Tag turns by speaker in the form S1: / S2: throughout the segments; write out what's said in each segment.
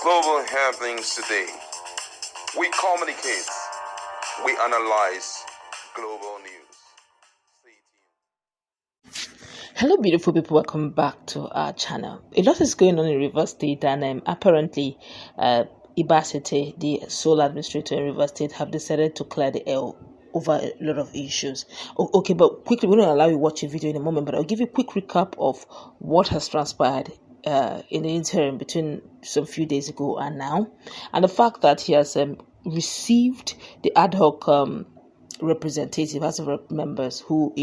S1: global happenings today. We communicate, we analyze global news. Stay tuned.
S2: Hello, beautiful people. Welcome back to our channel. A lot is going on in Rivers State, and apparently, Ibas Ette, the sole administrator in Rivers State, have decided to clear the air over a lot of issues. Okay, but quickly, we don't allow you to watch a video in a moment, but I'll give you a quick recap of what has transpired in the interim between some few days ago and now, and the fact that he has received the ad hoc representative, House of Rep members, who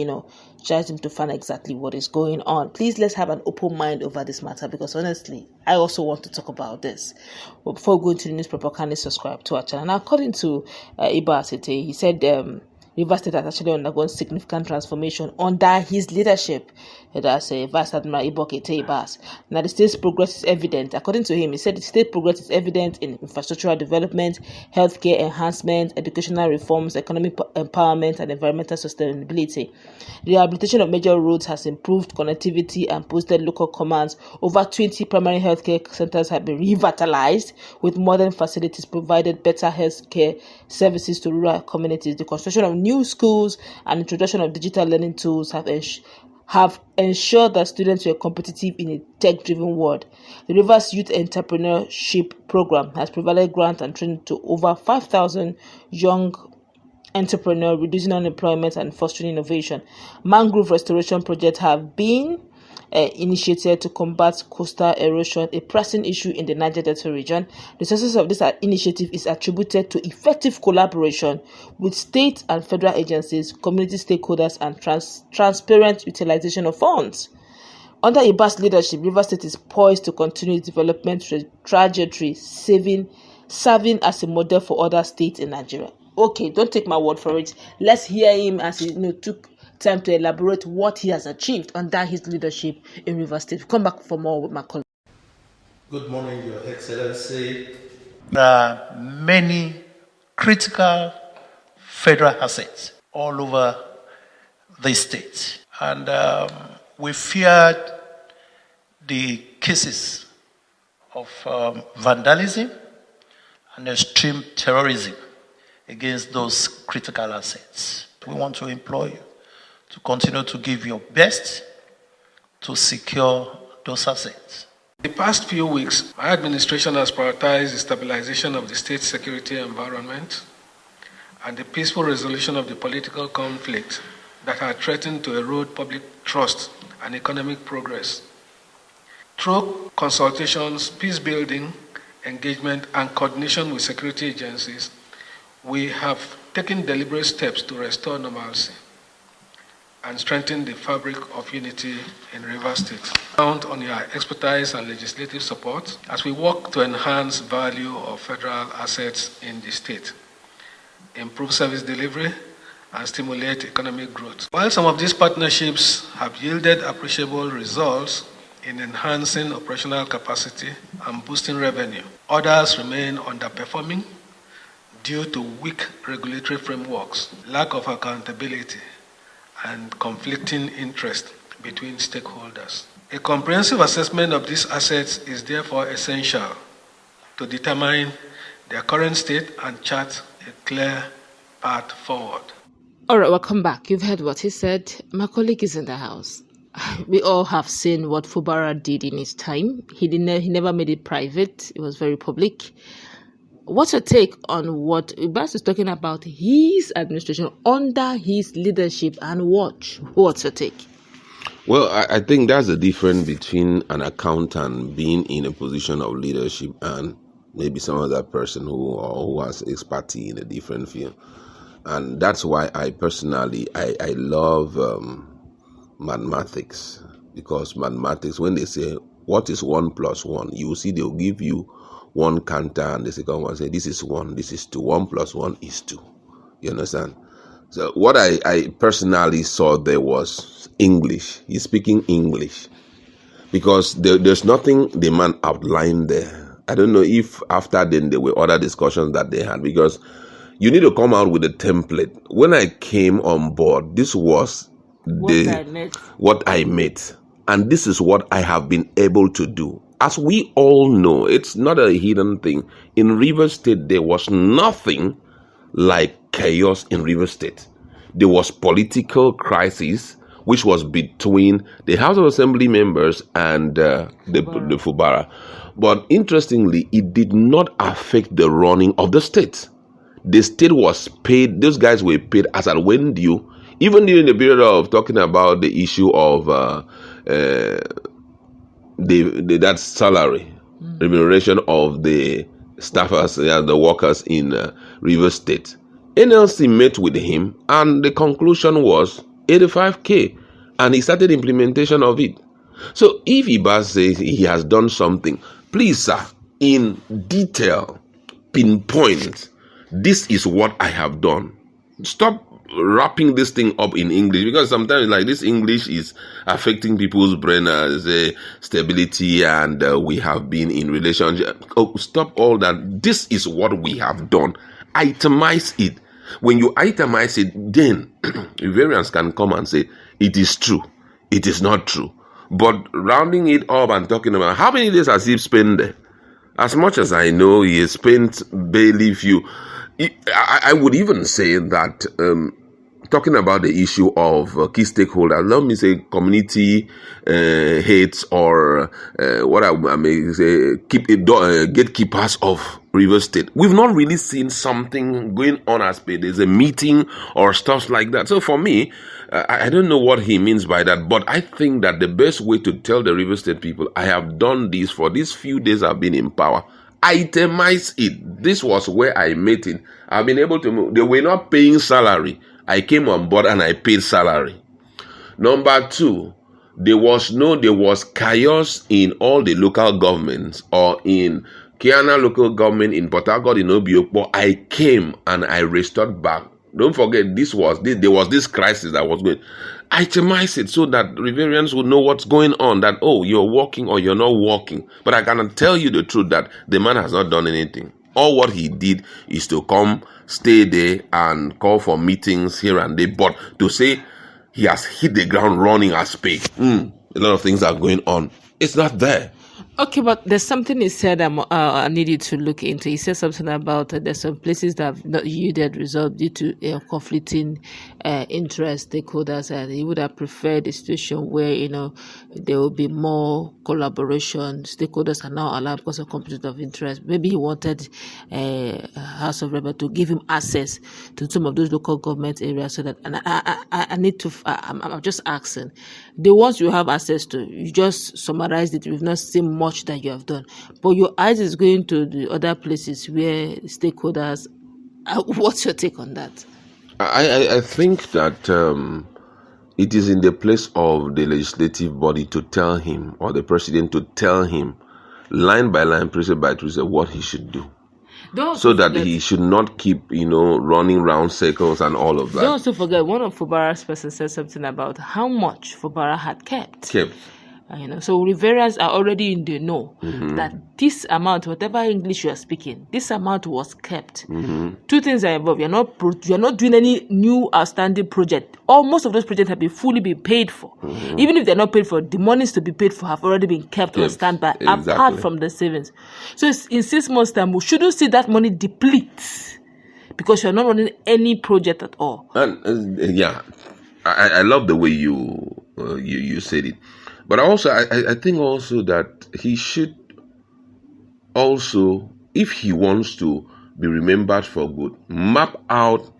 S2: charged him to find exactly what is going on. Please, let's have an open mind over this matter, because honestly, I also want to talk about this. But before we go into the newspaper, kindly subscribe to our channel. Now, according to Ibas Ette, he said Rivers State has actually undergone significant transformation under his leadership. That's Vice Admiral Ibas. Now, the state's progress is evident. According to him, he said the state progress is evident in infrastructural development, healthcare enhancement, educational reforms, economic empowerment, and environmental sustainability. The rehabilitation of major roads has improved connectivity and boosted local commands. Over 20 primary healthcare centers have been revitalized with modern facilities, provided better healthcare services to rural communities. The construction of new schools and introduction of digital learning tools have ensured that students were competitive in a tech-driven world. The Rivers Youth Entrepreneurship Program has provided grants and training to over 5,000 young entrepreneurs, reducing unemployment and fostering innovation. Mangrove restoration projects have been initiated to combat coastal erosion, a pressing issue in the Niger Delta region. The success of this initiative is attributed to effective collaboration with state and federal agencies, community stakeholders, and transparent utilization of funds. Under Ibas' leadership, Rivers State is poised to continue its development trajectory, serving as a model for other states in Nigeria. Okay, don't take my word for it. Let's hear him as he took time to elaborate what he has achieved under his leadership in Rivers State. Come back for more with my colleague.
S3: Good morning, Your Excellency. There are many critical federal assets all over the state, and we feared the cases of vandalism and extreme terrorism against those critical assets. We want to implore you to continue to give your best to secure those assets.
S4: In the past few weeks, my administration has prioritized the stabilization of the state's security environment and the peaceful resolution of the political conflict that had threatened to erode public trust and economic progress. Through consultations, peace building, engagement, and coordination with security agencies, we have taken deliberate steps to restore normalcy and strengthen the fabric of unity in Rivers State. Count on your expertise and legislative support as we work to enhance value of federal assets in the state, improve service delivery, and stimulate economic growth. While some of these partnerships have yielded appreciable results in enhancing operational capacity and boosting revenue, others remain underperforming due to weak regulatory frameworks, lack of accountability, and conflicting interest between stakeholders. A comprehensive assessment of these assets is therefore essential to determine their current state and chart a clear path forward.
S2: All right, welcome back. You've heard what he said. My colleague is in the house. We all have seen what Fubara did in his time. He never made it private. It was very public. What's your take on what Ibas is talking about his administration under his leadership and watch? What's your take?
S5: Well, I think that's the difference between an accountant being in a position of leadership and maybe some other person who has expertise in a different field. And that's why I personally love mathematics, because mathematics, when they say what is 1 plus 1, you will see they'll give you one counter and the second one say this is 1, this is 2, 1 plus 1 is 2. You understand? So what I personally saw there was English. He's speaking English because there's nothing the man outlined there. I don't know if after then there were other discussions that they had, because you need to come out with a template. When I came on board, this was what I met. And this is what I have been able to do. as we all know, it's not a hidden thing. In Rivers State, there was nothing like chaos in Rivers State. There was political crisis, which was between the House of Assembly members and the Fubara. But interestingly, it did not affect the running of the state. The state was paid, those guys were paid as at when due, even during the period of talking about the issue of that salary, remuneration of the staffers, the workers in Rivers State. NLC met with him and the conclusion was 85K and he started implementation of it. So if Ibas says he has done something, please sir, in detail, pinpoint, this is what I have done. Stop wrapping this thing up in English, because sometimes like this English is affecting people's brain as a stability, and we have been in relationship. Oh, stop all that. This is what we have done. Itemize it. When you itemize it, then riverians can come and say it is true, it is not true. But rounding it up and talking about how many days has he spent there? As much as I know, he has spent barely few. I would even say that talking about the issue of key stakeholders, let me say community heads or what I may say gatekeepers of Rivers State. We've not really seen something going on as per there's a meeting or stuff like that. So for me, I don't know what he means by that, but I think that the best way to tell the Rivers State people, I have done this for these few days I've been in power. Itemize it. This was where I met it. I've been able to move. They were not paying salary. I came on board and I paid salary. Number two, there was chaos in all the local governments, or in Kiana local government, in Port Harcourt, in Obiokpo. I came and I restored back. Don't forget, there was this crisis that was going. Itemize it so that riverians will know what's going on, that, oh, you're working or you're not working. But I cannot tell you the truth that the man has not done anything. All what he did is to come, stay there and call for meetings here and there. But to say he has hit the ground running as paid, a lot of things are going on. It's not there.
S2: Okay, but there's something he said I need you to look into. He said something about there's some places that have not yielded results due to conflicting interest stakeholders, and he would have preferred a situation where there will be more collaboration. Stakeholders are now allowed because of conflict of interest. Maybe he wanted House of Reps to give him access to some of those local government areas, so that. And I need to. I'm just asking, the ones you have access to, you just summarized it. We've not seen much that you have done, but your eyes is going to the other places where stakeholders. What's your take on that?
S5: I think that it is in the place of the legislative body to tell him, or the president to tell him, line by line, precept by precept, what he should do. So that he should not keep, running round circles and all of that.
S2: Don't also forget, one of Fubara's person said something about how much Fubara had kept. So riverians are already in the know that this amount, whatever English you are speaking, this amount was kept. Two things are involved. You're not doing any new outstanding project. Most of those projects have been fully paid for. Even if they're not paid for, the monies to be paid for have already been kept on standby, apart from the savings. So in 6 months' time, we shouldn't see that money deplete because you're not running any project at all.
S5: And I love the way you said it. But also, I think also that he should also, if he wants to be remembered for good, map out,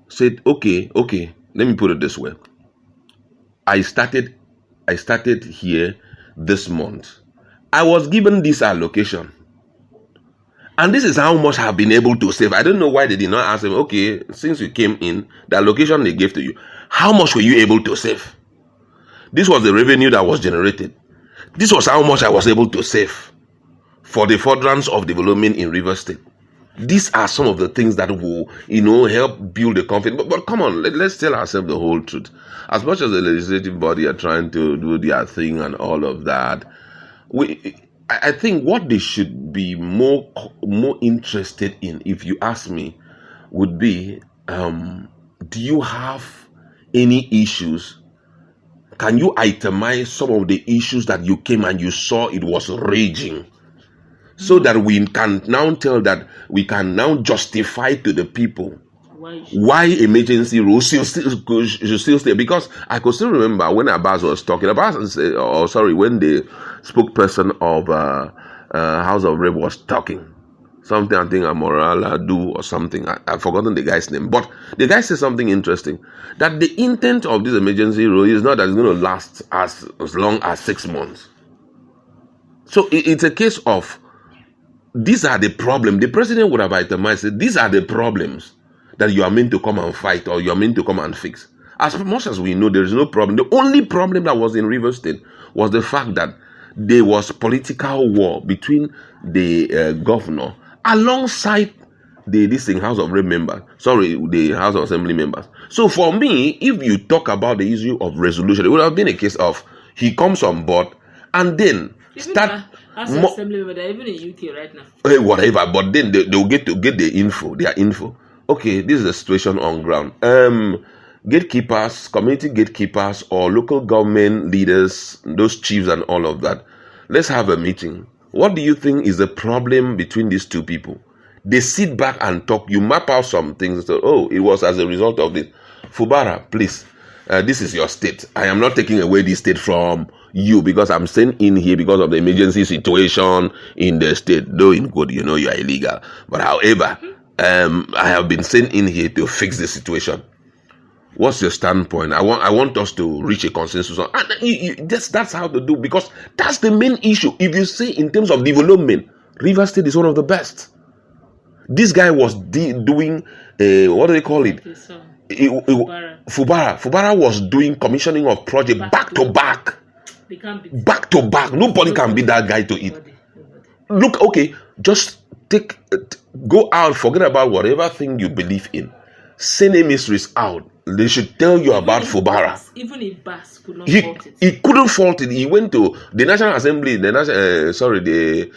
S5: said, okay, let me put it this way. I started here this month. I was given this allocation. And this is how much I've been able to save. I don't know why they did not ask him, okay, since you came in, the allocation they gave to you, how much were you able to save? This was the revenue that was generated. This was how much I was able to save for the furtherance of development in Rivers State. These are some of the things that will, help build the confidence. But come on, let's tell ourselves the whole truth. As much as the legislative body are trying to do their thing and all of that, I think what they should be more interested in, if you ask me, would be, do you have any issues can you itemize some of the issues that you came and you saw it was raging? So that we can now justify to the people why emergency rules should still stay. Because I could still remember when Ibas was talking about, when the spokesperson of House of Rep was talking. Something I think Amorala do or something. I've forgotten the guy's name. But the guy said something interesting. That the intent of this emergency rule is not that it's going to last as long as 6 months. So it's a case of, these are the problems. The president would have itemized, these are the problems that you are meant to come and fight or you are meant to come and fix. As much as we know, there is no problem. The only problem that was in Rivers State was the fact that there was political war between the governor alongside the House of Rep members. The House of Assembly members. So for me, if you talk about the issue of resolution, it would have been a case of he comes on board and then start.
S2: House of Assembly member, they're even in UK right now.
S5: Whatever, but then they'll get the info, their info. Okay, this is the situation on ground. Gatekeepers, community gatekeepers, or local government leaders, those chiefs and all of that, let's have a meeting. What do you think is the problem between these two people? They sit back and talk. You map out some things. So, it was as a result of this. Fubara, please, this is your state. I am not taking away this state from you because I'm staying in here because of the emergency situation in the state. Though in good, you are illegal. But however, I have been sent in here to fix the situation. What's your standpoint? I want us to reach a consensus on, and that's how to do, because that's the main issue. If you say in terms of development, Rivers State is one of the best. This guy was doing what do they call it? Fubara was doing commissioning of project back to back. Nobody can beat that guy to it. Look, okay, just go out, forget about whatever thing you believe in. Send emissaries out. They should tell you about Fubara.
S2: Even Ibas could not fault it.
S5: He couldn't fault it. He went to the National Assembly, the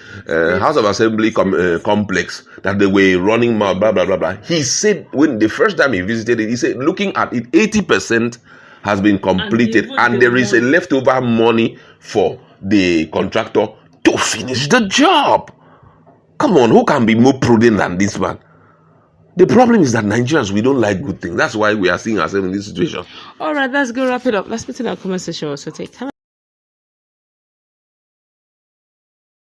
S5: House of Assembly complex that they were running mouth, blah, blah, blah, blah. He said, when the first time he visited it, he said, looking at it, 80% has been completed and there is a leftover money for the contractor to finish the job. Come on, who can be more prudent than this man? The problem is that Nigerians, we don't like good things. That's why we are seeing ourselves in this situation.
S2: All right, let's go wrap it up. Let's put in our comment section also. Take time.